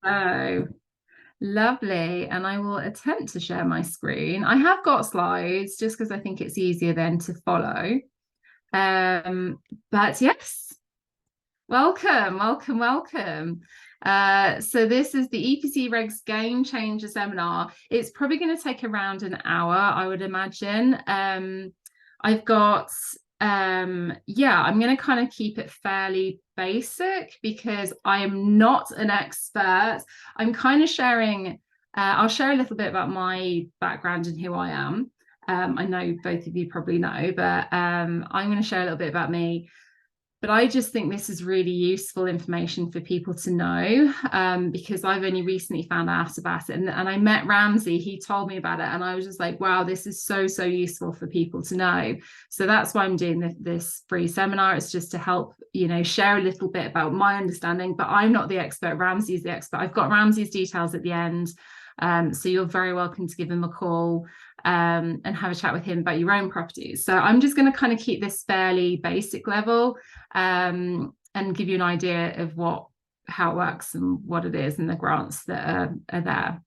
Oh, lovely. And I will attempt to share my screen. I have got slides just because I think it's easier then to follow. Um, but yes, welcome, welcome, welcome. So this is the EPC Regs Game Changer seminar. It's probably going to take around an hour, I would imagine. I've got yeah, I'm going to kind of keep it fairly basic because I am not an expert. I'm kind of sharing, I'll share a little bit about my background and who I am. I know both of you probably know, but I'm going to share a little bit about me. But I just think this is really useful information for people to know, because I've only recently found out about it. And I met Ramsey, he told me about it, and I was just like, wow, this is so, so useful for people to know. So that's why I'm doing this free seminar. It's just to help, share a little bit about my understanding, but I'm not the expert. Ramsey's the expert. I've got Ramsey's details at the end. So you're very welcome to give him a call and have a chat with him about your own properties. So I'm just going to kind of keep this fairly basic level and give you an idea of how it works and what it is and the grants that are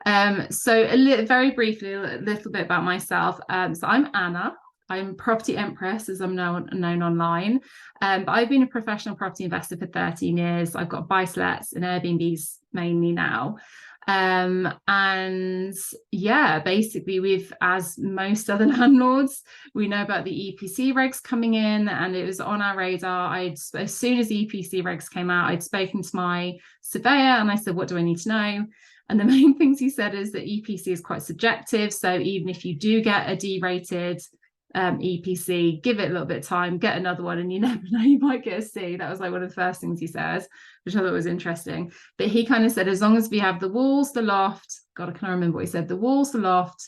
there. So very briefly, a little bit about myself. So I'm Anna. I'm Property Empress, as I'm known online. But I've been a professional property investor for 13 years. I've got buy-to-lets and Airbnbs mainly now. And yeah, basically as most other landlords, we know about the EPC regs coming in, and it was on our radar. As soon as the EPC regs came out, I'd spoken to my surveyor and I said, what do I need to know? And the main things he said is that EPC is quite subjective. So even if you do get a D-rated EPC, give it a little bit of time, get another one, and you never know, you might get a C. That was like one of the first things he says, which I thought was interesting. But he kind of said, as long as we have the walls, the loft, God, I can't remember what he said, the walls, the loft,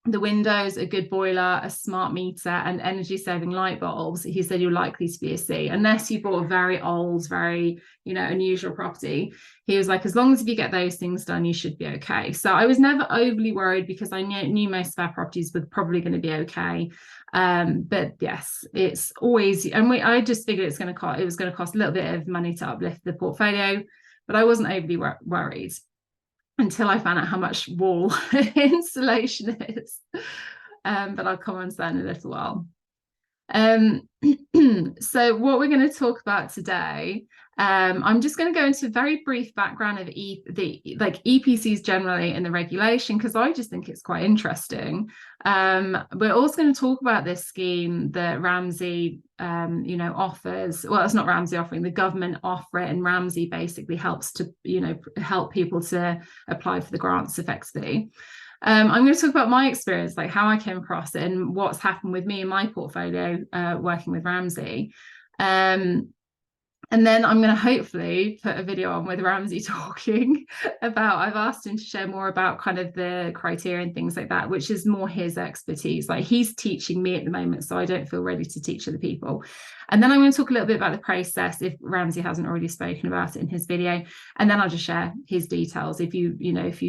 the windows, a good boiler, a smart meter, and energy saving light bulbs, he said you're likely to be a C, unless you bought a very old, very unusual property. He was like, as long as if you get those things done, you should be okay. So I was never overly worried because I knew most of our properties were probably going to be okay. But yes, it's always, and I just figured it was going to cost a little bit of money to uplift the portfolio, but I wasn't overly worried until I found out how much wall insulation is. But I'll come on to that in a little while. So what we're going to talk about today, I'm just going to go into a very brief background of EPCs generally in the regulation, because I just think it's quite interesting. We're also going to talk about this scheme that Ramsey offers. Well, it's not Ramsey offering, the government offer it, and Ramsey basically helps to help people to apply for the grants effectively. I'm going to talk about my experience, like how I came across it and what's happened with me in my portfolio working with Ramsey. And then I'm going to hopefully put a video on with Ramsey talking about, I've asked him to share more about kind of the criteria and things like that, which is more his expertise. Like he's teaching me at the moment, so I don't feel ready to teach other people. And then I'm going to talk a little bit about the process if Ramsey hasn't already spoken about it in his video. And then I'll just share his details if you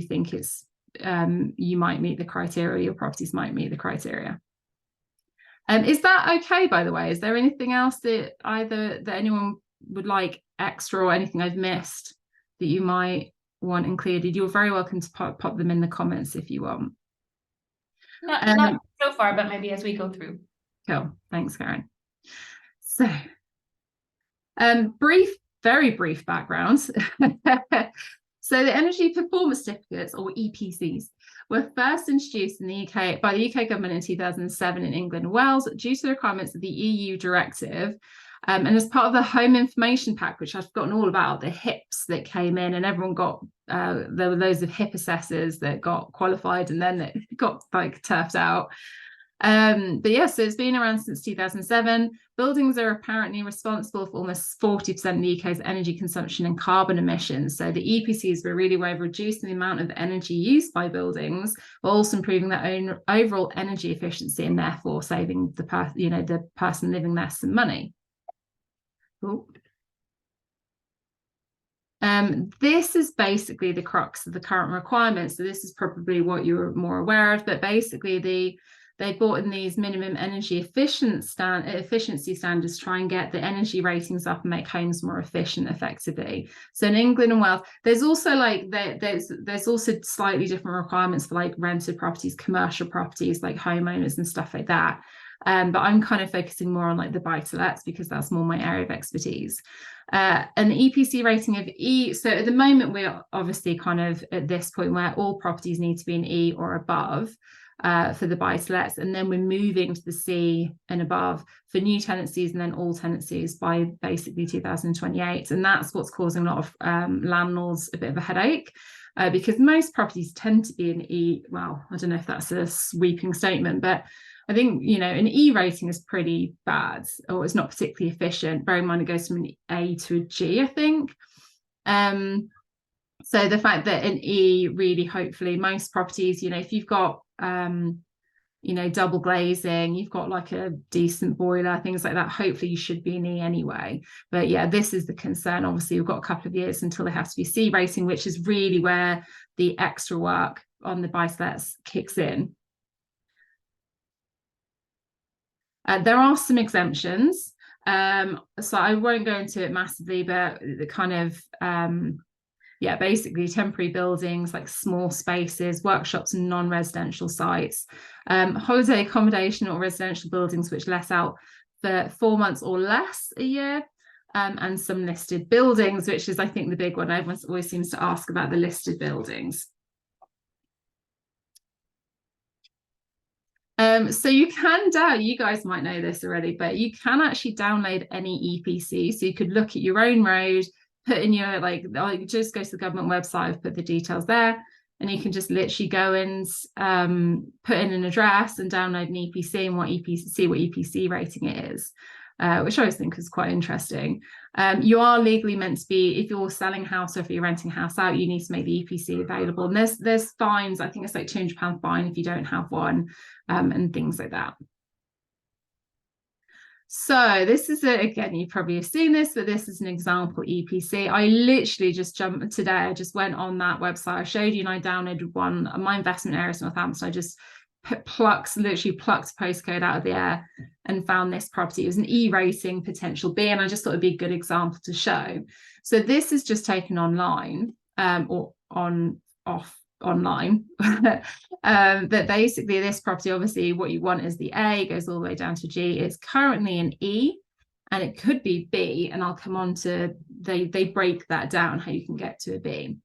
think it's you might meet the criteria, your properties might meet the criteria. Is that okay, by the way? Is there anything else that anyone would like extra, or anything I've missed that you might want included? You're very welcome to pop them in the comments if you want. Not so far, but maybe as we go through. Cool. Thanks, Karen. So, very brief background. So the Energy Performance Certificates, or EPCs, were first introduced in the UK by the UK government in 2007 in England and Wales due to the requirements of the EU directive. And as part of the Home Information Pack, which I've forgotten all about, the HIPs that came in, and everyone got, there were loads of HIP assessors that got qualified and then it got like turfed out. But yeah, so it's been around since 2007. Buildings are apparently responsible for almost 40% of the UK's energy consumption and carbon emissions. So the EPCs were really way of reducing the amount of energy used by buildings, while also improving their own overall energy efficiency and therefore saving the person living there some money. Cool. This is basically the crux of the current requirements. So this is probably what you're more aware of, but basically they brought in these minimum energy efficiency standards to try and get the energy ratings up and make homes more efficient effectively. So in England and Wales, there's also like there's also slightly different requirements for like rented properties, commercial properties, like homeowners and stuff like that. But I'm kind of focusing more on like the buy-to-lets because that's more my area of expertise. An EPC rating of E. So at the moment, we're obviously kind of at this point where all properties need to be an E or above for the buy-to-lets. And then we're moving to the C and above for new tenancies and then all tenancies by basically 2028. And that's what's causing a lot of landlords a bit of a headache. Because most properties tend to be an E. Well, I don't know if that's a sweeping statement, but I think, you know, an E rating is pretty bad, or it's not particularly efficient. Bear in mind, it goes from an A to a G, I think. So the fact that an E really, hopefully, most properties, you know, if you've got, you know, double glazing, you've got like a decent boiler, things like that, hopefully you should be an E anyway. But yeah, this is the concern. Obviously, we've got a couple of years until they have to be C rating, which is really where the extra work on the buy-to-lets kicks in. There are some exemptions, so I won't go into it massively, but the kind of yeah, basically temporary buildings like small spaces, workshops and non-residential sites, holiday accommodation or residential buildings which let out for 4 months or less a year, and some listed buildings, which is I think the big one. Everyone always seems to ask about the listed buildings. So you guys might know this already, but you can actually download any EPC. So you could look at your own road, put in your, like just go to the government website, put the details there, and you can just literally go and put in an address and download an EPC and see what EPC rating it is, which I always think is quite interesting. You are legally meant to be, if you're selling a house or if you're renting a house out, you need to make the EPC available. And there's fines, I think it's like £200 fine if you don't have one, and things like that. So this is again, you probably have seen this, but this is an example EPC. I literally just jumped today. I just went on that website I showed you and I downloaded one. My investment area is Northampton. I just literally plucked postcode out of the air and found this property. It was an E rating, potential B, and I just thought it'd be a good example to show. So this is just taken online, or online. But basically this property, obviously what you want is the A, goes all the way down to G. It's currently an E and it could be B, and I'll come on to, they break that down how you can get to a B.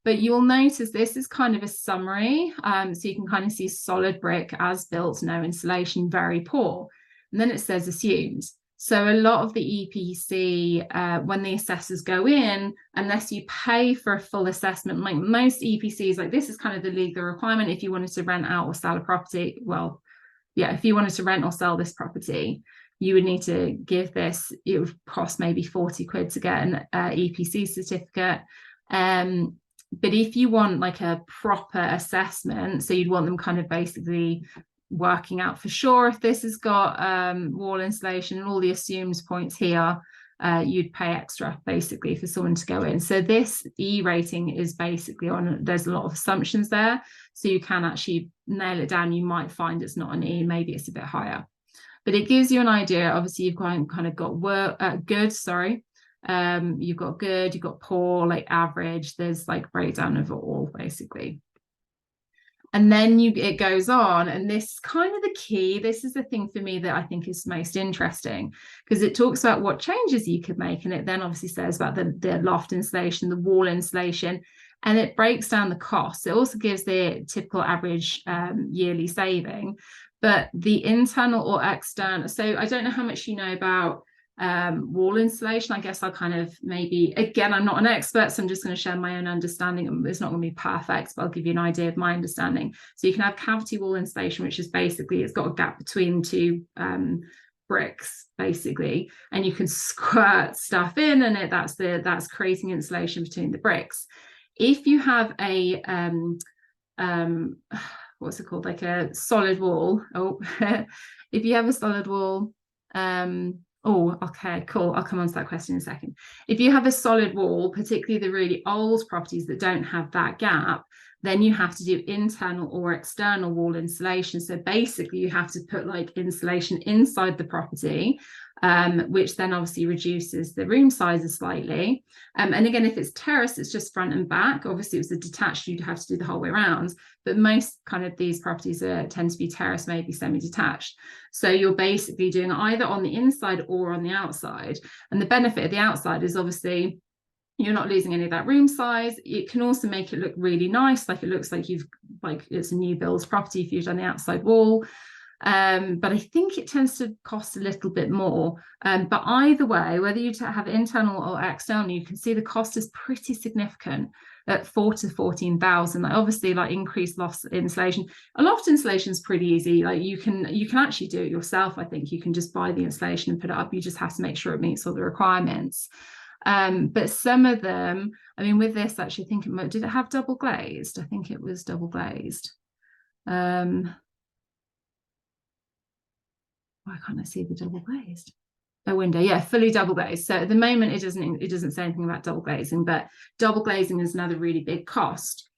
But you'll notice this is kind of a summary. So you can kind of see solid brick, as built, no insulation, very poor. And then it says assumed. So a lot of the EPC, when the assessors go in, unless you pay for a full assessment, like most EPCs, like this is kind of the legal requirement. If you wanted to rent out or sell a property, well, yeah, if you wanted to rent or sell this property, you would need to give this, it would cost maybe 40 quid to get an EPC certificate. But if you want like a proper assessment, so you'd want them kind of basically working out for sure if this has got wall insulation and all the assumed points here, you'd pay extra basically for someone to go in. So this E rating is basically on, there's a lot of assumptions there, so you can actually nail it down. You might find it's not an E, maybe it's a bit higher, but it gives you an idea. Obviously you've kind of got good, sorry. You've got good, you've got poor, like average, there's like breakdown of it all basically. And then it goes on, and this is kind of the key. This is the thing for me that I think is most interesting, because it talks about what changes you could make, and it then obviously says about the loft insulation, the wall insulation, and it breaks down the costs. It also gives the typical average yearly saving, but the internal or external. So I don't know how much you know about wall insulation. I guess I'll kind of, maybe, again, I'm not an expert, so I'm just going to share my own understanding. It's not going to be perfect, but I'll give you an idea of my understanding. So you can have cavity wall insulation, which is basically, it's got a gap between two bricks basically, and you can squirt stuff in, and that's creating insulation between the bricks. If you have a what's it called, like a solid wall, if you have a solid wall, oh, okay, cool. I'll come on to that question in a second. If you have a solid wall, particularly the really old properties that don't have that gap, then you have to do internal or external wall insulation. So basically you have to put like insulation inside the property, which then obviously reduces the room sizes slightly. And again, if it's terrace, it's just front and back. Obviously, if it was a detached, you'd have to do the whole way around. But most kind of these properties tend to be terrace, maybe semi-detached. So you're basically doing either on the inside or on the outside. And the benefit of the outside is obviously you're not losing any of that room size. It can also make it look really nice, like it looks like it's a new build property if you've done the outside wall. But I think it tends to cost a little bit more. But either way, whether you have internal or external, you can see the cost is pretty significant at 4,000 to 14,000. Like obviously, like increased loft insulation. A loft insulation is pretty easy. Like you can actually do it yourself. I think you can just buy the insulation and put it up. You just have to make sure it meets all the requirements. But some of them, I mean, with this, actually, I think did it have double glazed? I think it was double glazed. Why can't I see the double glazed? A window, yeah, fully double glazed. So at the moment, it doesn't say anything about double glazing, but double glazing is another really big cost.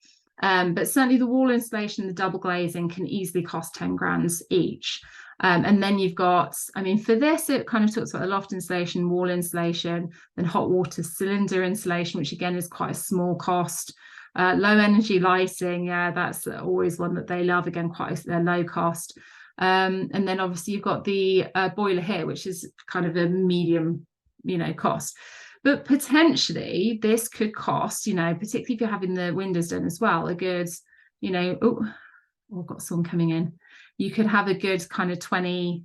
But certainly the wall insulation, the double glazing can easily cost 10 grand each. And then you've got, I mean, for this, it kind of talks about the loft insulation, wall insulation, then hot water cylinder insulation, which again is quite a small cost. Low energy lighting, yeah, that's always one that they love, again, quite a low cost. And then obviously you've got the boiler here, which is kind of a medium, cost. But potentially this could cost, particularly if you're having the windows done as well, a good, I've got someone coming in. You could have a good kind of 20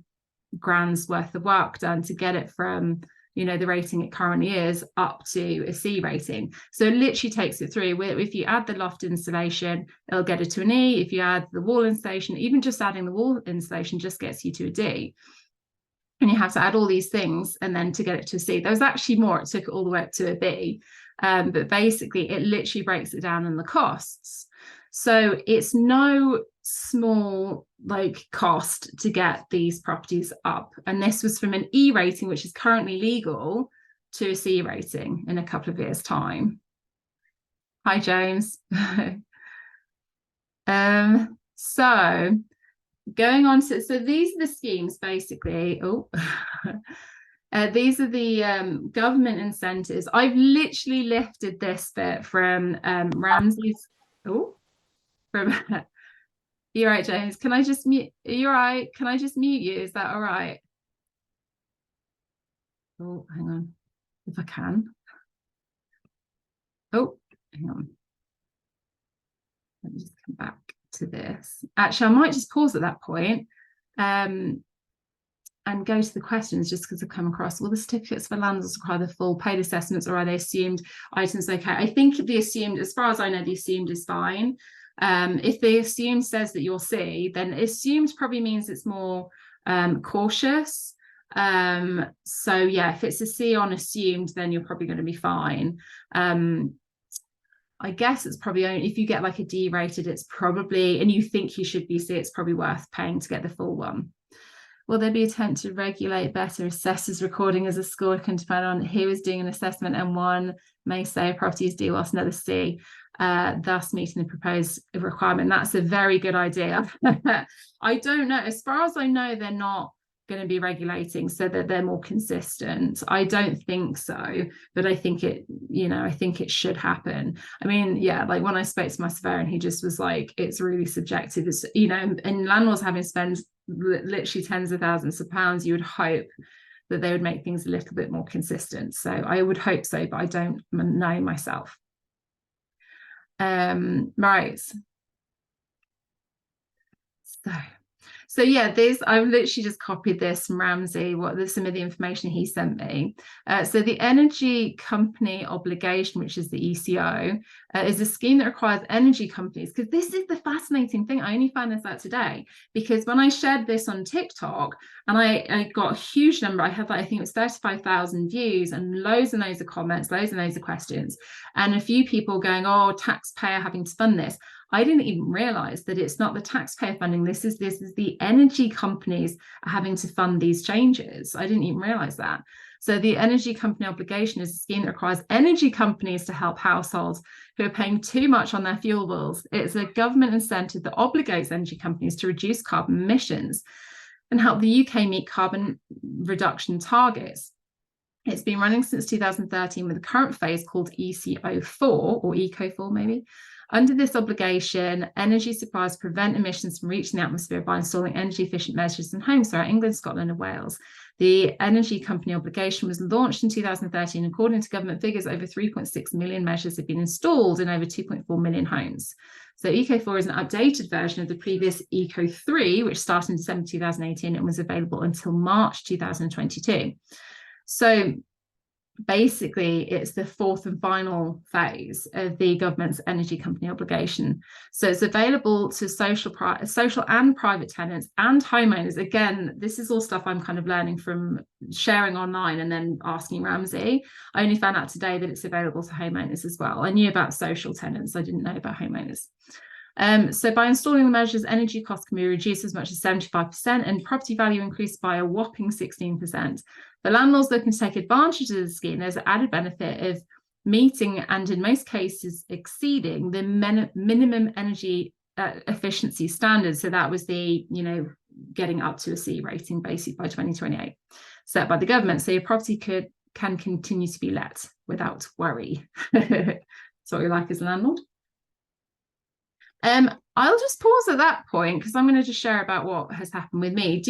grand's worth of work done to get it from, the rating it currently is up to a C rating. So it literally takes it through. If you add the loft insulation, it'll get it to an E. If you add the wall insulation, even just adding the wall insulation just gets you to a D. And you have to add all these things and then to get it to a C. There was actually more. It took it all the way up to a B. But basically, it literally breaks it down in the costs. So it's no small cost to get these properties up. And this was from an E rating, which is currently legal, to a C rating in a couple of years' time. Hi, James. So going on to, so these are the schemes basically. These are the government incentives. I've literally lifted this bit from Ramsey's. You're right, James. Can I just mute? You're right. Can I just mute you? Is that all right? Oh, hang on. If I can. Oh, hang on. Let me just come back to this. Actually, I might just pause at that point and go to the questions just because I've come across. Will the certificates for landlords require the full paid assessments, or are they assumed items okay? I think the assumed, as far as I know, the assumed is fine. If the assumed says that you'll see, then assumed probably means it's more cautious. So yeah, if it's a C on assumed, then you're probably going to be fine. I guess it's probably only if you get like a D rated, it's probably, and you think you should be C, it's probably worth paying to get the full one. Will there be an attempt to regulate better assessors recording as a score? Can depend on who is doing an assessment, and one may say a property is D whilst another C, thus meeting the proposed requirement. That's a very good idea. I don't know. As far as I know, they're not going to be regulating so that they're more consistent. I don't think so, but I think it, I think it should happen. I mean, yeah, like when I spoke to my surveyor and he just was like, it's really subjective. It's, and landlords having spent literally tens of thousands of pounds, you would hope that they would make things a little bit more consistent. So I would hope so, but I don't know myself. Right. So yeah, I've literally just copied this from Ramsey, some of the information he sent me. So the energy company obligation, which is the ECO, is a scheme that requires energy companies, because this is the fascinating thing. I only found this out today, because when I shared this on TikTok, and I got a huge number, I had I think it was 35,000 views and loads and loads of comments, loads and loads of questions, and a few people going, oh, taxpayer having to fund this. I didn't even realize that it's not the taxpayer funding. This is the energy companies are having to fund these changes. I didn't even realize that. So the energy company obligation is a scheme that requires energy companies to help households who are paying too much on their fuel bills. It's a government incentive that obligates energy companies to reduce carbon emissions and help the UK meet carbon reduction targets. It's been running since 2013 with the current phase called ECO4 or ECO4 maybe. Under this obligation, energy suppliers prevent emissions from reaching the atmosphere by installing energy efficient measures in homes throughout England, Scotland and Wales. The energy company obligation was launched in 2013. According to government figures, over 3.6 million measures have been installed in over 2.4 million homes. So ECO4 is an updated version of the previous ECO3, which started in December 2018 and was available until March 2022. So basically, it's the fourth and final phase of the government's energy company obligation. So it's available to social and private tenants and homeowners. Again, this is all stuff I'm kind of learning from sharing online and then asking Ramsey. I only found out today that it's available to homeowners as well. I knew about social tenants. I didn't know about homeowners. So by installing the measures, energy costs can be reduced as much as 75% and property value increased by a whopping 16%. The landlords looking to take advantage of the scheme, there's an added benefit of meeting and in most cases exceeding the minimum energy efficiency standards. So that was the, getting up to a C rating basically by 2028 set by the government. So your property can continue to be let without worry. That's what we like as a landlord. I'll just pause at that point because I'm going to just share about what has happened with me.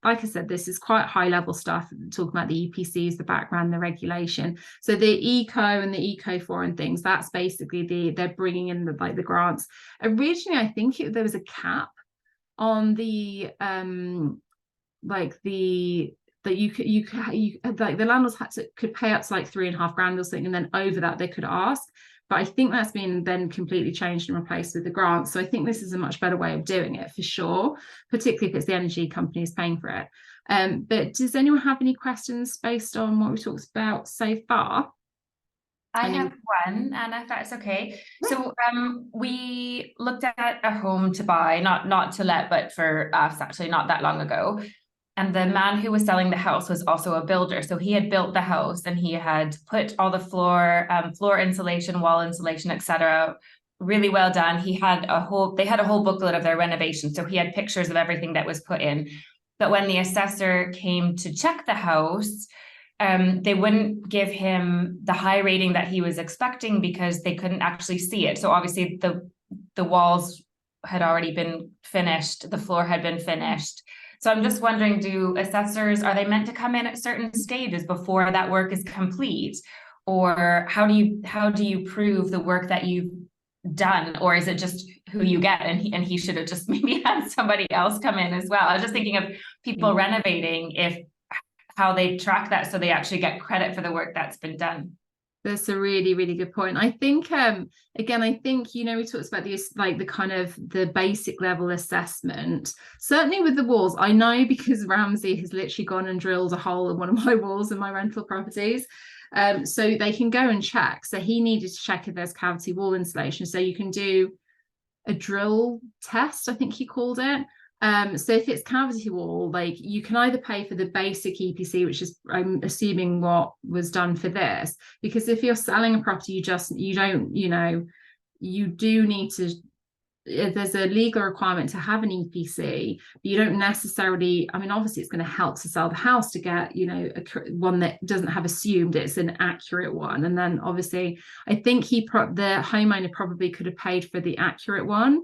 Like I said, this is quite high level stuff, talking about the EPCs, the background, the regulation. So the ECO and the ECO4 and things, that's basically they're bringing in the grants. Originally, I think there was a cap on the the landlords could pay up to like $3,500 or something, and then over that they could ask. But I think that's been then completely changed and replaced with the grant. So I think this is a much better way of doing it for sure, particularly if it's the energy companies paying for it. But does anyone have any questions based on what we talked about so far? I have one, and if that's okay. So we looked at a home to buy, not to let, but for us actually not that long ago. And the man who was selling the house was also a builder. So he had built the house and he had put all the floor insulation, wall insulation, etc. really well done. They had a whole booklet of their renovation. So he had pictures of everything that was put in. But when the assessor came to check the house, they wouldn't give him the high rating that he was expecting because they couldn't actually see it. So obviously the walls had already been finished. The floor had been finished. So I'm just wondering, do assessors, are they meant to come in at certain stages before that work is complete? Or how do you prove the work that you've done? Or is it just who you get and he should have just maybe had somebody else come in as well? I was just thinking of people renovating, how they track that so they actually get credit for the work that's been done. That's a really, really good point. I think, again, we talked about these, like the kind of the basic level assessment, certainly with the walls. I know because Ramsey has literally gone and drilled a hole in one of my walls in my rental properties. So they can go and check. So he needed to check if there's cavity wall insulation. So you can do a drill test, I think he called it. So if it's cavity wall, like you can either pay for the basic EPC, which is I'm assuming what was done for this, because if you're selling a property, you do need to, there's a legal requirement to have an EPC, but you don't necessarily, obviously it's going to help to sell the house to get, one that doesn't have assumed it's an accurate one. And then obviously I think the homeowner probably could have paid for the accurate one.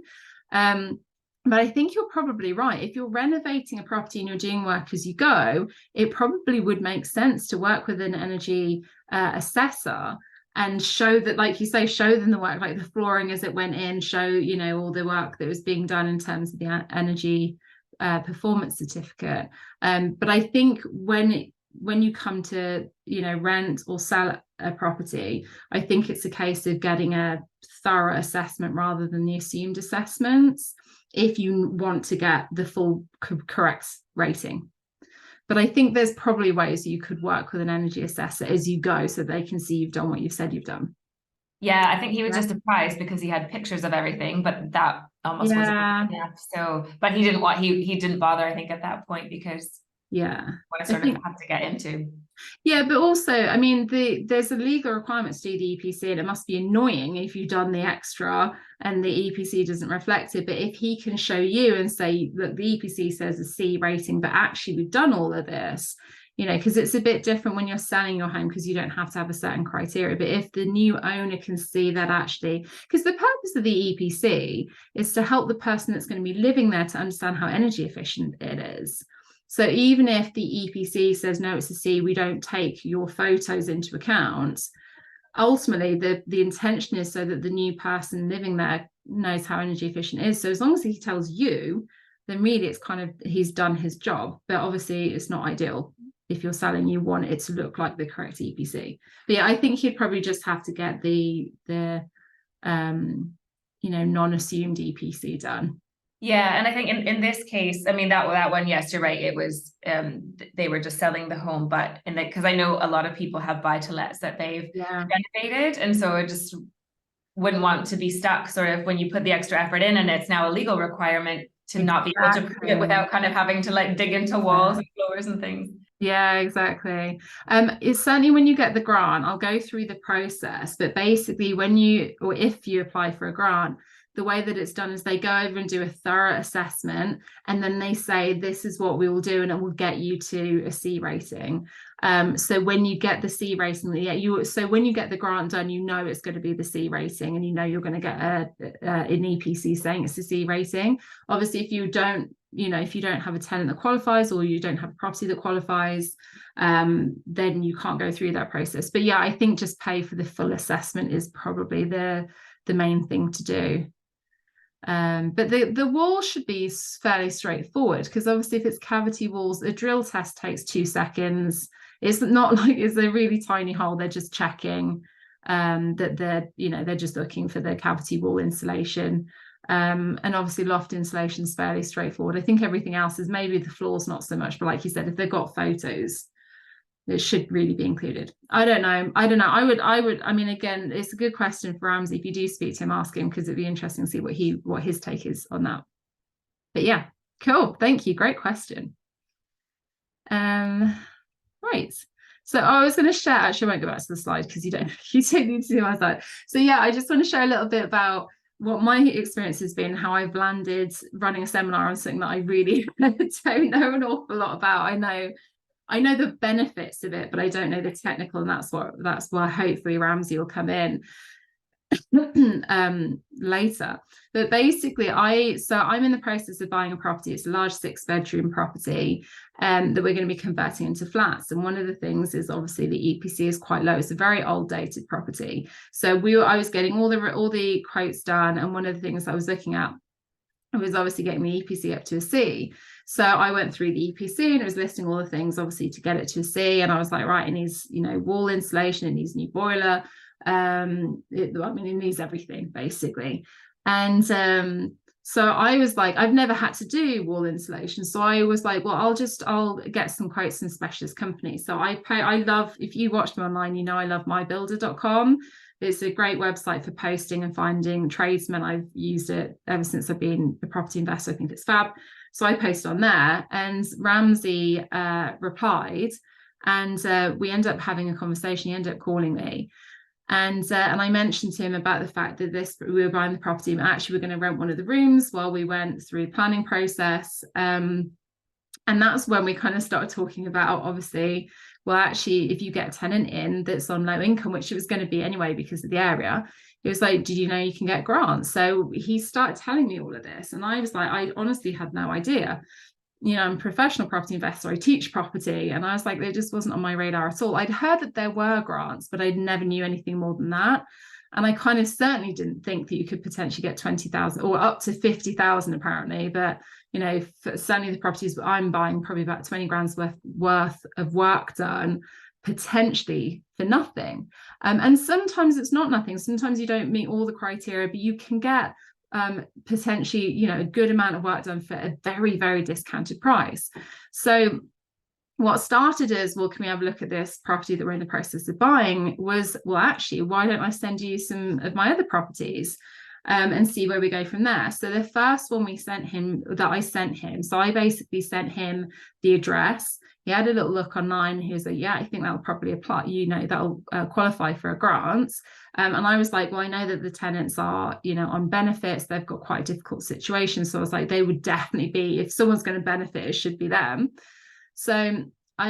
But I think you're probably right. If you're renovating a property and you're doing work as you go, it probably would make sense to work with an energy assessor and show that, like you say, show them the work, like the flooring as it went in, show, all the work that was being done in terms of the energy performance certificate. But I think when you come to, rent or sell a property, I think it's a case of getting a thorough assessment rather than the assumed assessments, if you want to get the full correct rating. But I think there's probably ways you could work with an energy assessor as you go so they can see you've done what you've said you've done. Yeah, I think he was just surprised because he had pictures of everything, but that almost wasn't enough. So, but he didn't bother, I think, at that point because what I sort of had to get into. Yeah, but also, I mean, there's a legal requirement to do the EPC, and it must be annoying if you've done the extra and the EPC doesn't reflect it. But if he can show you and say, look, the EPC says a C rating, but actually we've done all of this, you know, because it's a bit different when you're selling your home, because you don't have to have a certain criteria. But if the new owner can see that actually, because the purpose of the EPC is to help the person that's going to be living there to understand how energy efficient it is. So even if the EPC says, no, it's a C, we don't take your photos into account, ultimately the intention is so that the new person living there knows how energy efficient it is. So as long as he tells you, then really it's kind of, he's done his job. But obviously it's not ideal. If you're selling, you want it to look like the correct EPC. But yeah, I think you'd probably just have to get the non-assumed EPC done. Yeah, and I think in this case, I mean that one, yes, you're right. It was they were just selling the home, but because I know a lot of people have buy-to-lets that they've renovated, and so I just wouldn't want to be stuck sort of when you put the extra effort in, and it's now a legal requirement to not be able to prove it without kind of having to like dig into walls and floors and things. Yeah, exactly. It's certainly when you get the grant, I'll go through the process, but basically if you apply for a grant, the way that it's done is they go over and do a thorough assessment, and then they say, this is what we will do, and it will get you to a C rating. So when you get the C rating, when you get the grant done, you know it's going to be the C rating, and you know you're going to get an EPC saying it's a C rating. Obviously, if you don't have a tenant that qualifies, or you don't have a property that qualifies, then you can't go through that process. But yeah, I think just pay for the full assessment is probably the main thing to do. But the wall should be fairly straightforward, because obviously if it's cavity walls, a drill test takes 2 seconds. It's not like it's a really tiny hole. They're just checking that they're just looking for the cavity wall insulation. And obviously loft insulation is fairly straightforward. I think everything else is, maybe the floors not so much, but like you said, if they've got photos, it should really be included. I don't know. I mean, again, it's a good question for Ramsey. If you do speak to him, ask him, because it'd be interesting to see what his take is on that. But yeah, cool. Thank you. Great question. Right. So I was going to share, actually I won't go back to the slide because you don't need to see my slide. So yeah, I just want to share a little bit about what my experience has been, how I've landed running a seminar on something that I really don't know an awful lot about. I know the benefits of it, but I don't know the technical, and that's where hopefully Ramsey will come in later. But basically I'm in the process of buying a property. It's a large 6-bedroom property that we're going to be converting into flats, and one of the things is obviously the EPC is quite low. It's a very old dated property, so I was getting all the quotes done, and one of the things I was looking at was obviously getting the EPC up to a C. So I went through the EPC and it was listing all the things obviously to get it to a C, and I was like, right, it needs wall insulation, it needs new boiler, it needs everything basically. And so I was like, I've never had to do wall insulation, so I was like, well, I'll get some quotes from specialist companies. So I love, if you watch me online, I love mybuilder.com. It's a great website for posting and finding tradesmen. I've used it ever since I've been a property investor. I think it's fab. So I post on there, and Ramsey replied, and we ended up having a conversation. He ended up calling me, and I mentioned to him about the fact that we were buying the property, and actually we're going to rent one of the rooms while we went through the planning process. And that's when we kind of started talking about, obviously, well, actually, if you get a tenant in that's on low income, which it was going to be anyway because of the area, it was like, did you know you can get grants? So he started telling me all of this, and I was like, I honestly had no idea. I'm a professional property investor, I teach property, and I was like, it just wasn't on my radar at all. I'd heard that there were grants, but I never knew anything more than that. And I kind of certainly didn't think that you could potentially get 20,000 or up to 50,000 apparently. But certainly the properties I'm buying, probably about 20 grand's worth of work done, potentially for nothing. And sometimes it's not nothing. Sometimes you don't meet all the criteria, but you can get potentially a good amount of work done for a very, very discounted price. So what started as, well, can we have a look at this property that we're in the process of buying, was, well, actually, why don't I send you some of my other properties? and see where we go from there. So the first one I sent him, so I basically sent him the address. He had a little look online. He was like, yeah, I think that'll probably apply, that'll qualify for a grant. And I was like, well, I know that the tenants are, on benefits. They've got quite a difficult situation. So I was like, they would definitely be, if someone's going to benefit, it should be them. So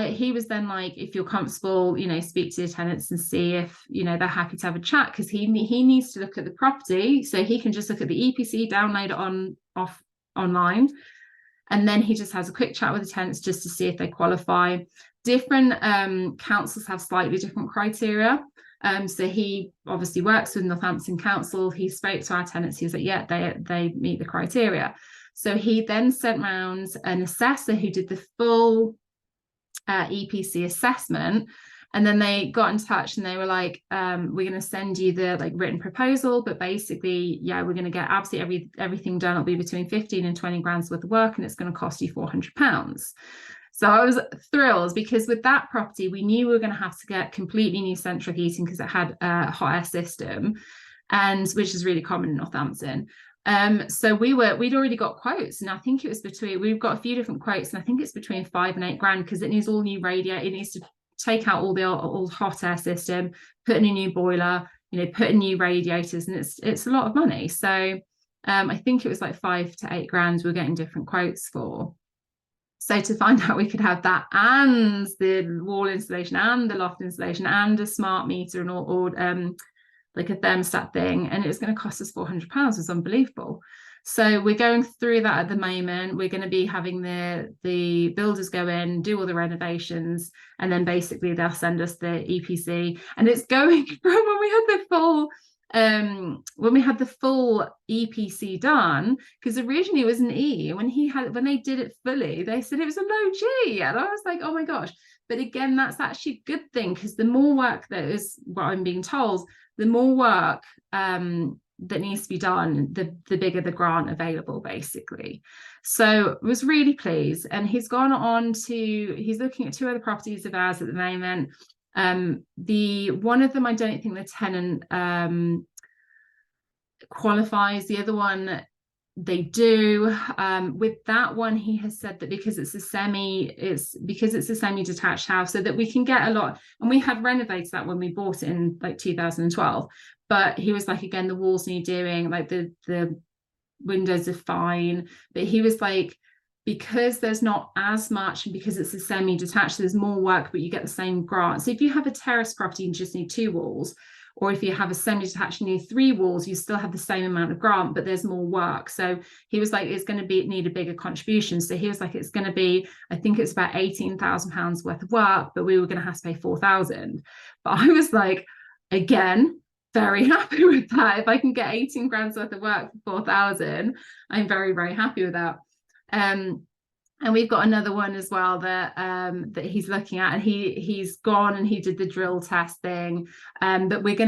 he was then like, if you're comfortable, speak to your tenants and see if, they're happy to have a chat, because he needs to look at the property. So he can just look at the EPC, download it online. And then he just has a quick chat with the tenants just to see if they qualify. Different councils have slightly different criteria. So he obviously works with Northampton Council. He spoke to our tenants. He was like, yeah, they meet the criteria. So he then sent round an assessor who did the full EPC assessment. And then they got in touch and they were like, we're going to send you the written proposal, but basically, yeah, we're going to get absolutely everything done. It'll be between 15 and 20 grand's worth of work, and it's going to cost you £400. So I was thrilled, because with that property, we knew we were going to have to get completely new central heating because it had a hot air system, and which is really common in Northampton. So we'd already got quotes, and I think it was we've got a few different quotes, and I think it's between 5 and 8 grand, because it needs all new radiator. It needs to take out all the old hot air system, put in a new boiler, put in new radiators, and it's a lot of money. So I think it was like 5 to 8 grand we're getting different quotes for. So to find out we could have that and the wall installation and the loft installation and a smart meter and all like a thermostat thing, and it was going to cost us £400 was unbelievable. So we're going through that at the moment. We're going to be having the builders go in, do all the renovations, and then basically they'll send us the EPC. And it's going from when we had the full EPC done, because originally it was an E. When they did it fully, they said it was a low G, and I was like, oh my gosh. But again, that's actually a good thing, because the more work, that is what I'm being told, the more work that needs to be done, the bigger the grant available, basically. So I was really pleased. And he's looking at 2 other properties of ours at the moment. One of them, I don't think the tenant qualifies. The other one, they do. With that one, he has said that because it's a semi-detached house, so that we can get a lot. And we had renovated that when we bought it in like 2012. But he was like, again, the walls need doing, like the windows are fine. But he was like, because there's not as much, and because it's a semi-detached, there's more work, but you get the same grant. So if you have a terrace property, you just need 2 walls. Or if you have a semi-detached, you need 3 walls, you still have the same amount of grant, but there's more work. So he was like, it's going to need a bigger contribution. So he was like, it's going to be, I think it's about £18,000 worth of work, but we were going to have to pay 4,000. But I was like, again, very happy with that. If I can get 18 grand's worth of work for 4,000, I'm very, very happy with that. And we've got another one as well that he's looking at, and he's gone and he did the drill test thing. But it's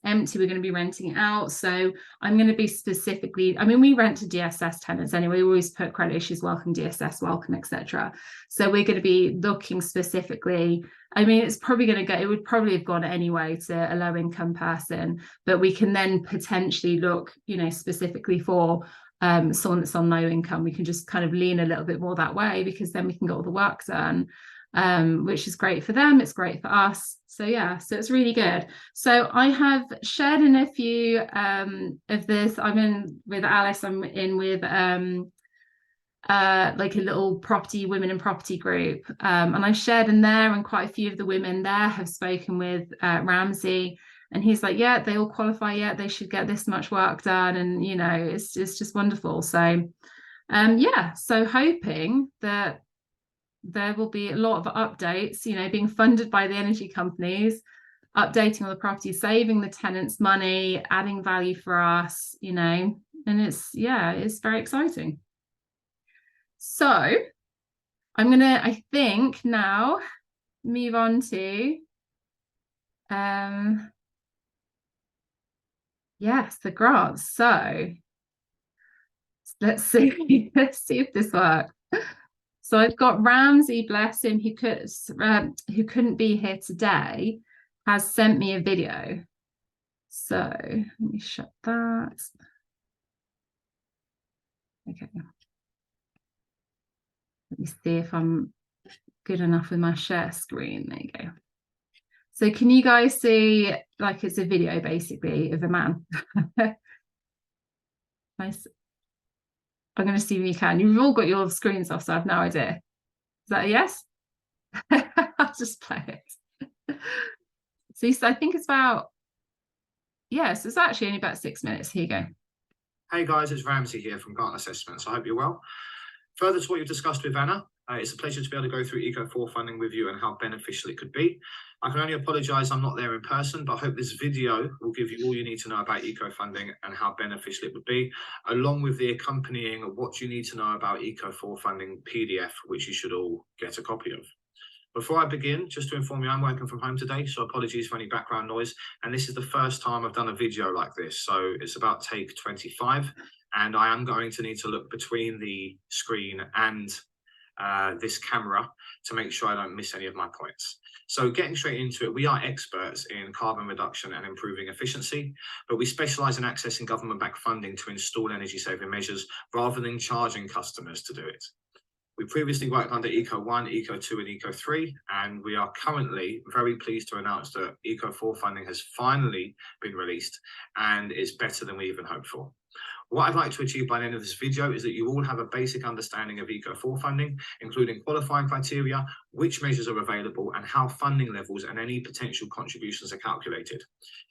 empty. We're going to be renting it out. So I'm going to be specifically, I mean, we rent to DSS tenants anyway. We always put credit issues welcome, DSS welcome, etc. So we're going to be looking specifically. I mean, it would probably have gone anyway to a low income person, but we can then potentially look, specifically for someone that's on low income. We can just kind of lean a little bit more that way, because then we can get all the work done, which is great for them. It's great for us. So yeah, so it's really good. So I have shared in a few of this. I'm in with Alice. I'm in with like a little women in property group, and I shared in there, and quite a few of the women there have spoken with Ramsey. And he's like, yeah, they all qualify, yeah, they should get this much work done. And, it's just wonderful. So, so hoping that there will be a lot of updates, being funded by the energy companies, updating all the properties, saving the tenants money, adding value for us, and it's very exciting. So I'm going to, I think now, move on to, yes, the grants. So let's see if this works. So I've got Ramsey, bless him, who couldn't be here today, has sent me a video. So let me shut that. Okay. Let me see if I'm good enough with my share screen. There you go. So can you guys see, like, it's a video basically of a man? Nice. I'm going to assume you can. You've all got your screens off, so I have no idea. Is that a yes? I'll just play it. So I think it's about, yes, it's actually only about 6 minutes. Here you go. Hey guys, it's Ramsey here from Gartner Assessments. I hope you're well. Further to what you've discussed with Anna, it's a pleasure to be able to go through Eco4 funding with you and how beneficial it could be. I can only apologise I'm not there in person, but I hope this video will give you all you need to know about eco funding and how beneficial it would be, along with the accompanying what you need to know about Eco4 funding PDF, which you should all get a copy of. Before I begin, just to inform you, I'm working from home today, so apologies for any background noise. And this is the first time I've done a video like this, so it's about take 25. And I am going to need to look between the screen and this camera to make sure I don't miss any of my points. So getting straight into it, we are experts in carbon reduction and improving efficiency, but we specialise in accessing government-backed funding to install energy-saving measures rather than charging customers to do it. We previously worked under Eco1, Eco2 and Eco3, and we are currently very pleased to announce that Eco4 funding has finally been released and is better than we even hoped for. What I'd like to achieve by the end of this video is that you all have a basic understanding of Eco4 funding, including qualifying criteria, which measures are available, and how funding levels and any potential contributions are calculated.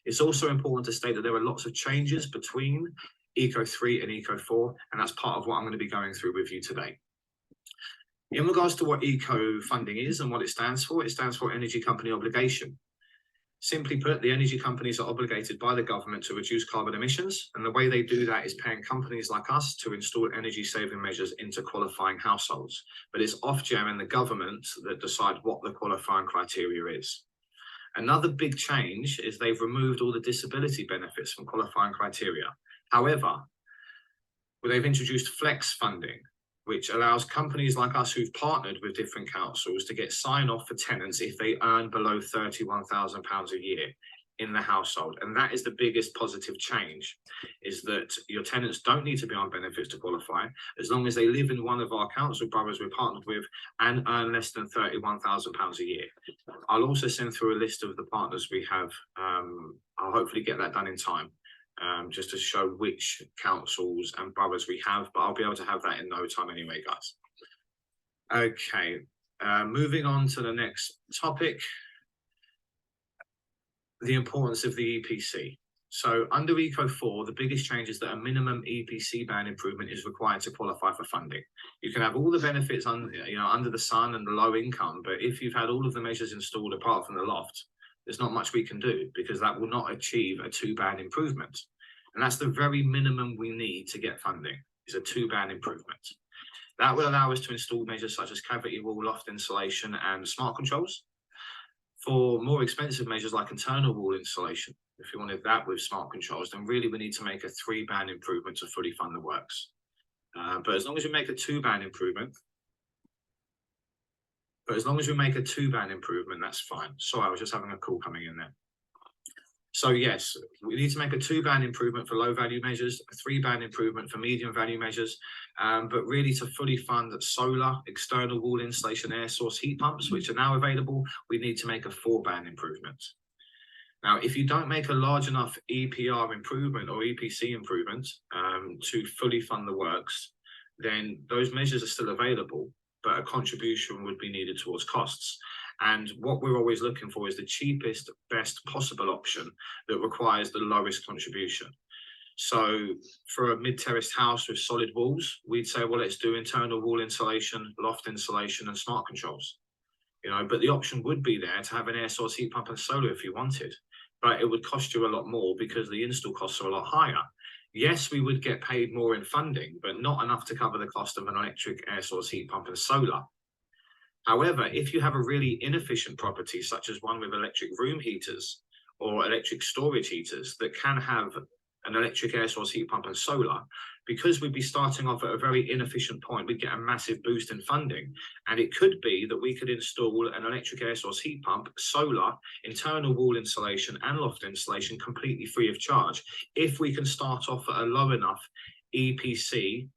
It's also important to state that there are lots of changes between Eco3 and Eco4, and that's part of what I'm going to be going through with you today. In regards to what eco funding is and what it stands for energy company obligation. Simply put, the energy companies are obligated by the government to reduce carbon emissions, and the way they do that is paying companies like us to install energy saving measures into qualifying households. But it's Ofgem and the government that decide what the qualifying criteria is. Another big change is they've removed all the disability benefits from qualifying criteria. However, they've introduced flex funding, which allows companies like us who've partnered with different councils to get sign-off for tenants if they earn below £31,000 a year in the household. And that is the biggest positive change, is that your tenants don't need to be on benefits to qualify, as long as they live in one of our council boroughs we're partnered with and earn less than £31,000 a year. I'll also send through a list of the partners we have. I'll hopefully get that done in time. Just to show which councils and boroughs we have, but I'll be able to have that in no time anyway, guys. Okay, moving on to the next topic, the importance of the EPC. So under Eco4, the biggest change is that a minimum EPC band improvement is required to qualify for funding. You can have all the benefits under the sun and the low income, but if you've had all of the measures installed apart from the loft, there's not much we can do, because that will not achieve a 2-band improvement. And that's the very minimum we need to get funding, is a 2-band improvement. That will allow us to install measures such as cavity wall, loft insulation and smart controls. For more expensive measures like internal wall insulation, if you wanted that with smart controls, then really we need to make a 3-band improvement to fully fund the works. But as long as we make a 2-band improvement, that's fine. Sorry, I was just having a call coming in there. So yes, we need to make a 2-band improvement for low value measures, a 3-band improvement for medium value measures, but really to fully fund solar, external wall insulation, air source heat pumps, which are now available, we need to make a 4-band improvement. Now, if you don't make a large enough EPR improvement or EPC improvement to fully fund the works, then those measures are still available, but a contribution would be needed towards costs. And what we're always looking for is the cheapest, best possible option that requires the lowest contribution. So for a mid-terraced house with solid walls, we'd say, well, let's do internal wall insulation, loft insulation and smart controls. But the option would be there to have an air source heat pump and solar if you wanted, but it would cost you a lot more because the install costs are a lot higher. Yes, we would get paid more in funding, but not enough to cover the cost of an electric air source heat pump and solar. However, if you have a really inefficient property, such as one with electric room heaters or electric storage heaters that can have an electric air source heat pump and solar, because we'd be starting off at a very inefficient point, we'd get a massive boost in funding. And it could be that we could install an electric air source heat pump, solar, internal wall insulation and loft insulation completely free of charge, if we can start off at a low enough EPC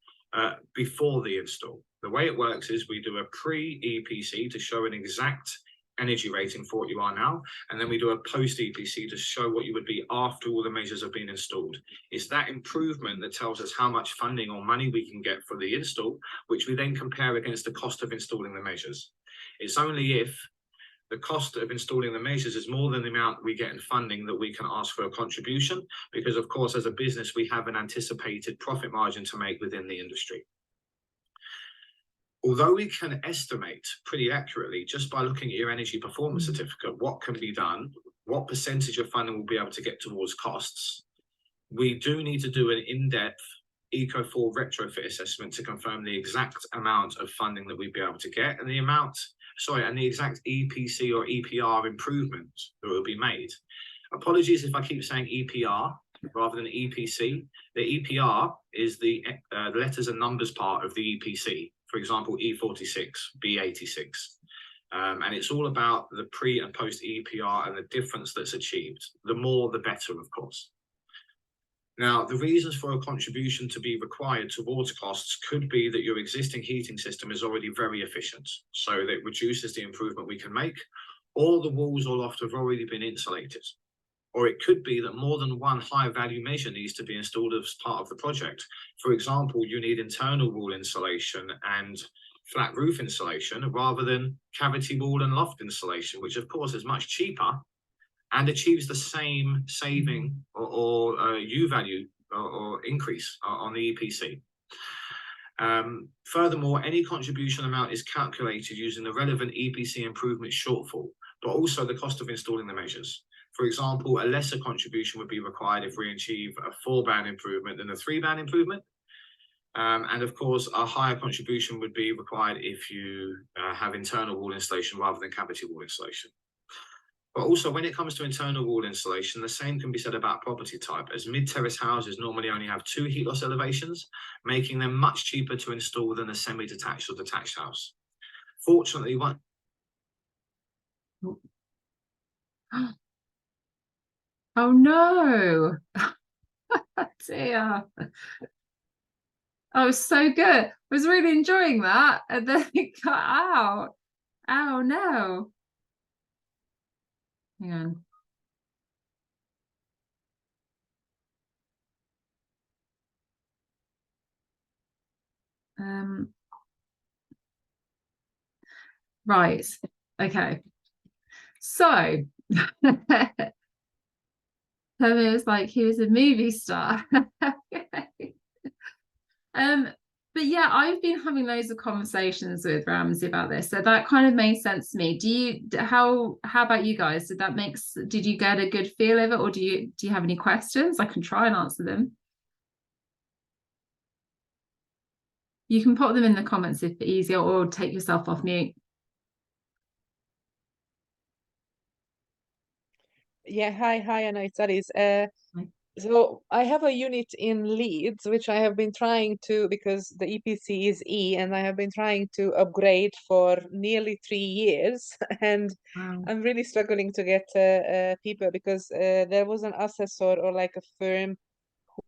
before the install. The way it works is we do a pre-EPC to show an exact energy rating for what you are now, and then we do a post EPC to show what you would be after all the measures have been installed. It's that improvement that tells us how much funding or money we can get for the install, which we then compare against the cost of installing the measures. It's only if the cost of installing the measures is more than the amount we get in funding that we can ask for a contribution, because of course as a business we have an anticipated profit margin to make within the industry. Although we can estimate pretty accurately just by looking at your energy performance certificate what can be done, what percentage of funding we'll be able to get towards costs, we do need to do an in-depth Eco4 retrofit assessment to confirm the exact amount of funding that we'd be able to get and the amount, and the exact EPC or EPR improvement that will be made. Apologies if I keep saying EPR rather than EPC. The EPR is the letters and numbers part of the EPC. For example, E46, B86. And it's all about the pre and post EPR and the difference that's achieved. The more, the better, of course. Now, the reasons for a contribution to be required towards costs could be that your existing heating system is already very efficient, so that it reduces the improvement we can make, or the walls or loft have already been insulated. Or it could be that more than one high value measure needs to be installed as part of the project. For example, you need internal wall insulation and flat roof insulation rather than cavity wall and loft insulation, which of course is much cheaper and achieves the same saving or U value or increase on the EPC. Furthermore, any contribution amount is calculated using the relevant EPC improvement shortfall, but also the cost of installing the measures. For example, a lesser contribution would be required if we achieve a 4-band improvement than a 3-band improvement. And of course, a higher contribution would be required if you have internal wall insulation rather than cavity wall insulation. But also, when it comes to internal wall insulation, the same can be said about property type, as mid-terrace houses normally only have 2 heat loss elevations, making them much cheaper to install than a semi-detached or detached house. Fortunately, one... Oh no, dear. Oh, so good. I was really enjoying that. And then it cut out. Oh no. Hang on. Right. Okay. So so it was like he was a movie star. But yeah, I've been having loads of conversations with Ramsey about this, so that kind of made sense to me. How about you guys? Did you get a good feel of it, or do you have any questions? I can try and answer them. You can put them in the comments if easier, or take yourself off mute. Yeah, hi, Anna, it's Alice. So I have a unit in Leeds, which I have been trying to, because the EPC is E, and I have been trying to upgrade for nearly 3 years, and Wow. I'm really struggling to get people, because there was an assessor or like a firm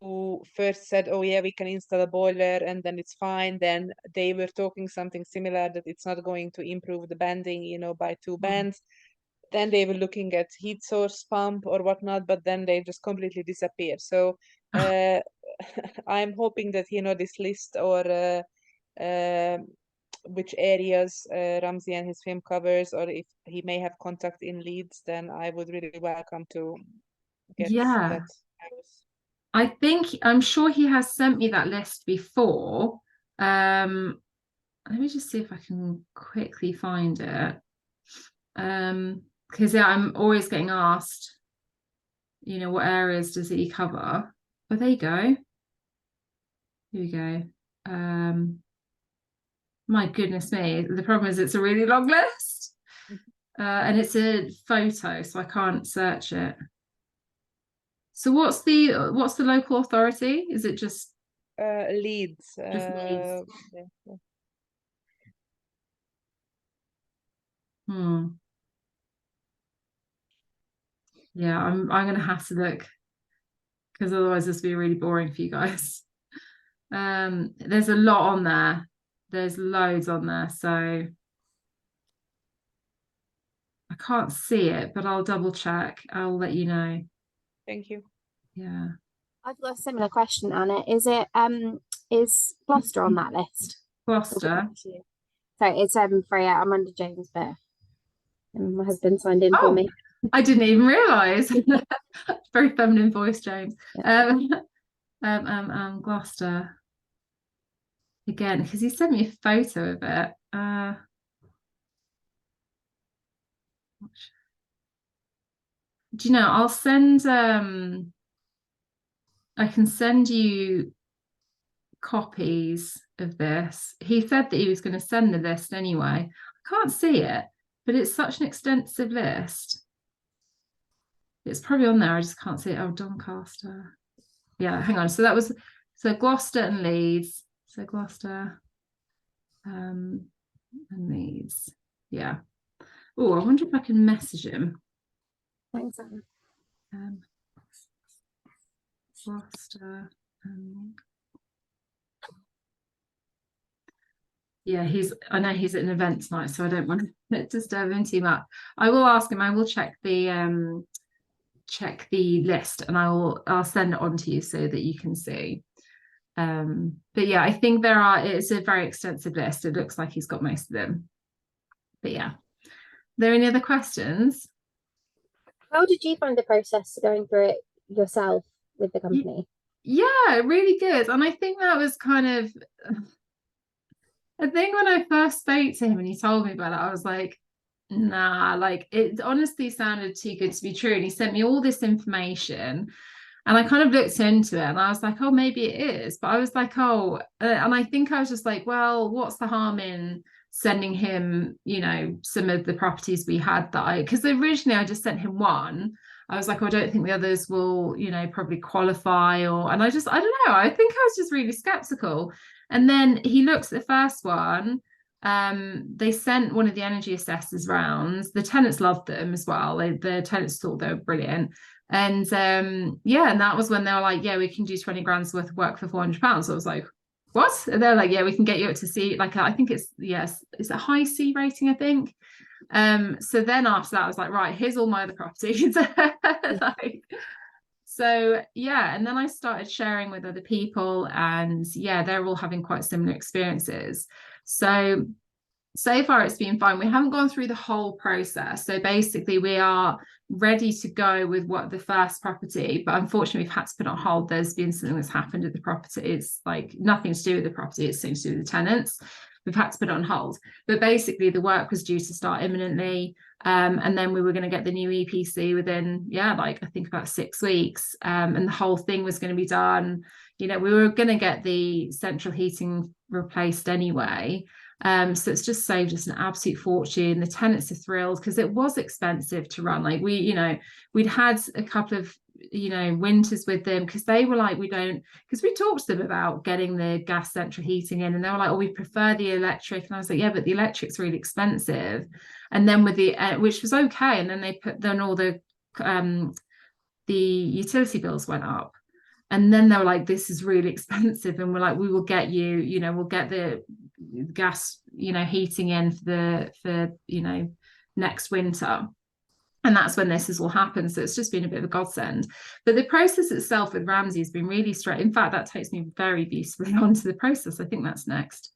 who first said, oh yeah, we can install a boiler and then it's fine. Then they were talking something similar, that it's not going to improve the banding, you know, by 2 bands. Then they were looking at heat source pump or whatnot, but then they just completely disappeared. So I'm hoping that, you know, this list or which areas Ramsey and his firm covers, or if he may have contact in Leeds, then I would really welcome to get that house. I'm sure he has sent me that list before. Let me just see if I can quickly find it. Because yeah, I'm always getting asked, you know, what areas does he cover? Oh, there you go. Here we go. My goodness me, the problem is it's a really long list. And it's a photo, so I can't search it. So what's the local authority? Is it just Leeds. Leeds? Yeah, yeah. Yeah, I'm gonna have to look, because otherwise this will be really boring for you guys. There's a lot on there. There's loads on there, so I can't see it, but I'll double check. I'll let you know. Thank you. Yeah. I've got a similar question, Anna. Is Gloucester on that list? Gloucester. So it's Freya. I'm under James, but my husband signed in for Oh, me. I didn't even realise. Very feminine voice, James. Gloucester. Again, because he sent me a photo of it. Do you know, I'll send I can send you copies of this. He said that he was going to send the list anyway. I can't see it, but it's such an extensive list. It's probably on there. I just can't see it. Oh, Doncaster. Yeah, hang on. So that was Gloucester and Leeds. So Gloucester and Leeds. Yeah. Oh, I wonder if I can message him. Thanks, Anna. Gloucester. Yeah, I know he's at an event tonight, so I don't want to disturb him too much. I will ask him. I will check the list, and I'll send it on to you so that you can see. But yeah, I think it's a very extensive list. It looks like he's got most of them. But yeah. Are there any other questions? How did you find the process going through it yourself with the company? Yeah, really good. And I think that was kind of, I think when I first spoke to him and he told me about it, I was like, nah, like it honestly sounded too good to be true. And he sent me all this information, and I kind of looked into it, and I was like, oh, maybe it is. But I was like, oh, and I think I was just like, well, what's the harm in sending him, some of the properties we had because originally I just sent him one. I was like, oh, I don't think the others will, probably qualify, and I don't know. I think I was just really skeptical. And then he looks at the first one. They sent one of the energy assessors rounds. The tenants loved them as well. The tenants thought they were brilliant. And and that was when they were like, yeah, we can do 20 grand's worth of work for £400. So I was like, what? And they're like, yeah, we can get you up to C, like I think it's a high C rating, I think. So then after that I was like, right, here's all my other properties. So yeah, and then I started sharing with other people, and yeah, they're all having quite similar experiences. So far it's been fine. We haven't gone through the whole process. So basically we are ready to go with the first property, but unfortunately we've had to put on hold. There's been something that's happened at the property. It's like nothing to do with the property, it's something to do with the tenants. We've had to put it on hold. But basically the work was due to start imminently. And then we were going to get the new EPC within, I think about 6 weeks. And the whole thing was going to be done. We were going to get the central heating replaced anyway. So it's just saved us an absolute fortune. The tenants are thrilled because it was expensive to run. Like we'd had a couple of winters with them because they were like, because we talked to them about getting the gas central heating in, and they were like, oh, we prefer the electric. And I was like, yeah, but the electric's really expensive. And then with the which was okay, and then all the utility bills went up. And then they were like, this is really expensive. And we're like, we will get you, we'll get the gas, heating in for next winter. And that's when this has all happened. So it's just been a bit of a godsend. But the process itself with Ramsey has been really straight. In fact, that takes me very beautifully onto the process. I think that's next.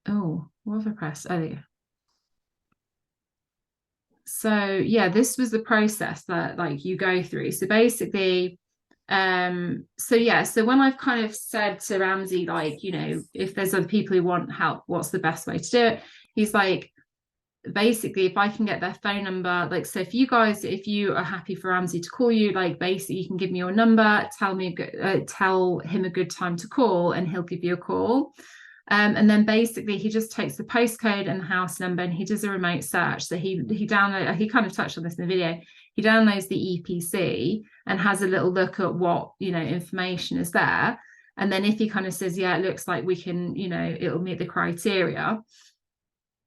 Oh, what have I pressed? Oh, there you go. So yeah, this was the process that you go through. So basically, so when I've kind of said to Ramsey, if there's other people who want help, what's the best way to do it? He's like, basically, if I can get their phone number, so if you are happy for Ramsey to call you, basically you can give me your number, tell him a good time to call, and he'll give you a call. And then basically he just takes the postcode and the house number and he does a remote search. So he kind of touched on this in the video. He downloads the EPC and has a little look at what, you know, information is there. And then if he kind of says, yeah, it looks like we can, you know, it'll meet the criteria,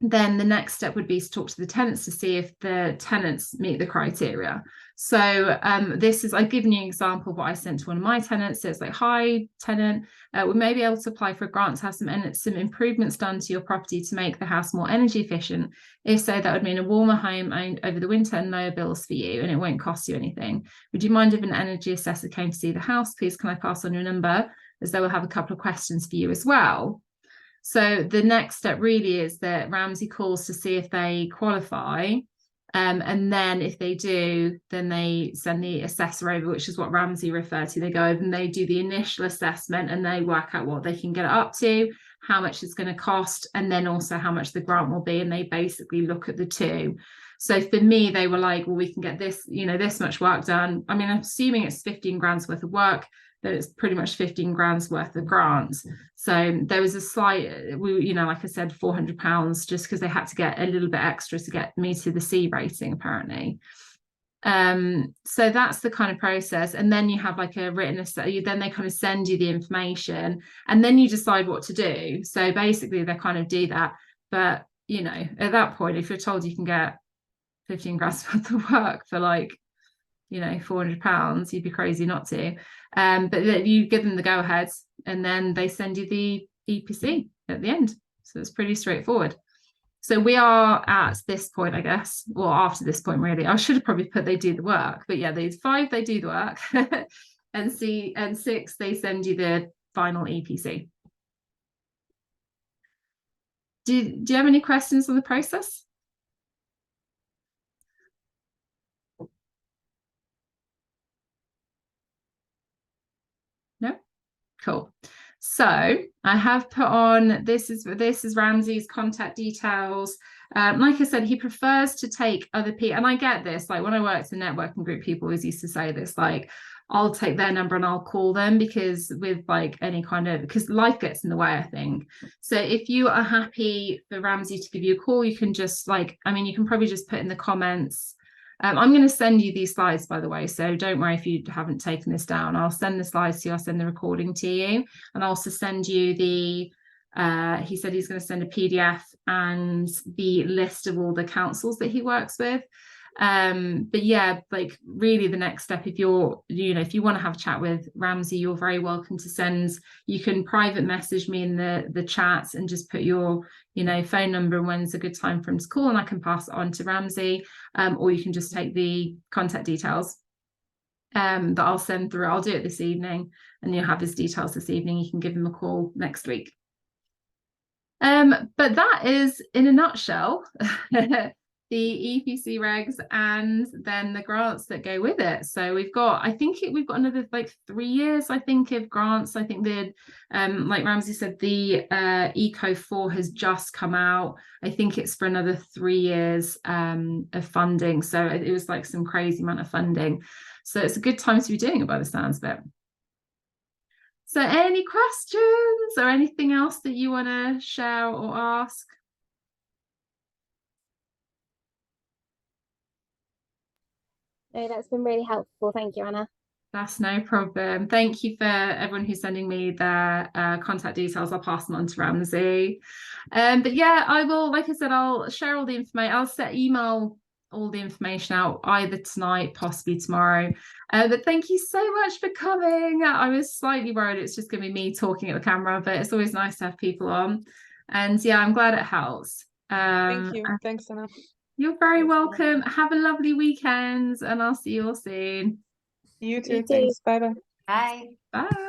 then the next step would be to talk to the tenants to see if the tenants meet the criteria. So this is, I've given you an example of what I sent to one of my tenants. So it's like, hi, tenant, we may be able to apply for a grant to have some improvements done to your property to make the house more energy efficient. If so, that would mean a warmer home over the winter and lower bills for you, and it won't cost you anything. Would you mind if an energy assessor came to see the house? Please, can I pass on your number, as they will have a couple of questions for you as well. So the next step really is that Ramsey calls to see if they qualify. And then if they do, then they send the assessor over, which is what Ramsey referred to. They go over and they do the initial assessment and they work out what they can get it up to, how much it's going to cost, and then also how much the grant will be. And they basically look at the two. So for me, they were like, well, we can get this, you know, this much work done. I mean, I'm assuming it's 15 grand's worth of work, that it's pretty much 15 grand's worth of grants. So there was a slight, you know, like I said, £400 just because they had to get a little bit extra to get me to the C rating, apparently. So that's the kind of process. And then you have like a written, then they kind of send you the information and then you decide what to do. So basically they kind of do that. But, you know, at that point, if you're told you can get 15 grand's worth of work for like, you know, £400, you'd be crazy not to. But you give them the go ahead and then they send you the EPC at the end. So it's pretty straightforward. So we are at this point, I guess, or after this point, really. I should have probably put they do the work, but yeah, there's 5, they do the work, and 6, they send you the final EPC. Do you have any questions on the process? No? Cool. So I have put on, this is Ramsey's contact details. Like I said, he prefers to take other people, and I get this, like when I worked in a networking group, people always used to say this, like, I'll take their number and I'll call them, because with like any kind of, because life gets in the way, I think. So if you are happy for Ramsey to give you a call, you can just like, I mean, you can probably just put in the comments. I'm going to send you these slides, by the way, so don't worry if you haven't taken this down. I'll send the slides to you, I'll send the recording to you, and I'll also send you the, he said he's going to send a PDF and the list of all the councils that he works with. But yeah, like really the next step, if you're, you know, if you want to have a chat with Ramsey, you're very welcome to send, you can private message me in the chat and just put your, you know, phone number and when's a good time for him to call, and I can pass it on to Ramsey, or you can just take the contact details that I'll send through. I'll do it this evening and you'll have his details this evening. You can give him a call next week. But that is in a nutshell the EPC regs and then the grants that go with it. So we've got, I think we've got another like 3 years, I think, of grants. I think the like Ramsey said, the Eco 4 has just come out. I think it's for another 3 years of funding. So it was like some crazy amount of funding. So it's a good time to be doing it by the sounds of it. So any questions or anything else that you want to share or ask? No, that's been really helpful. Thank you, Anna. That's no problem. Thank you for everyone who's sending me their contact details. I'll pass them on to Ramsey. But yeah, I will, like I said, I'll share all the information. I'll email all the information out either tonight, possibly tomorrow. But thank you so much for coming. I was slightly worried it's just going to be me talking at the camera, but it's always nice to have people on. And yeah, I'm glad it helps. Thank you. Thanks, Anna. You're very welcome. Have a lovely weekend, and I'll see you all soon. You too. Thanks. Bye-bye. Bye. Bye.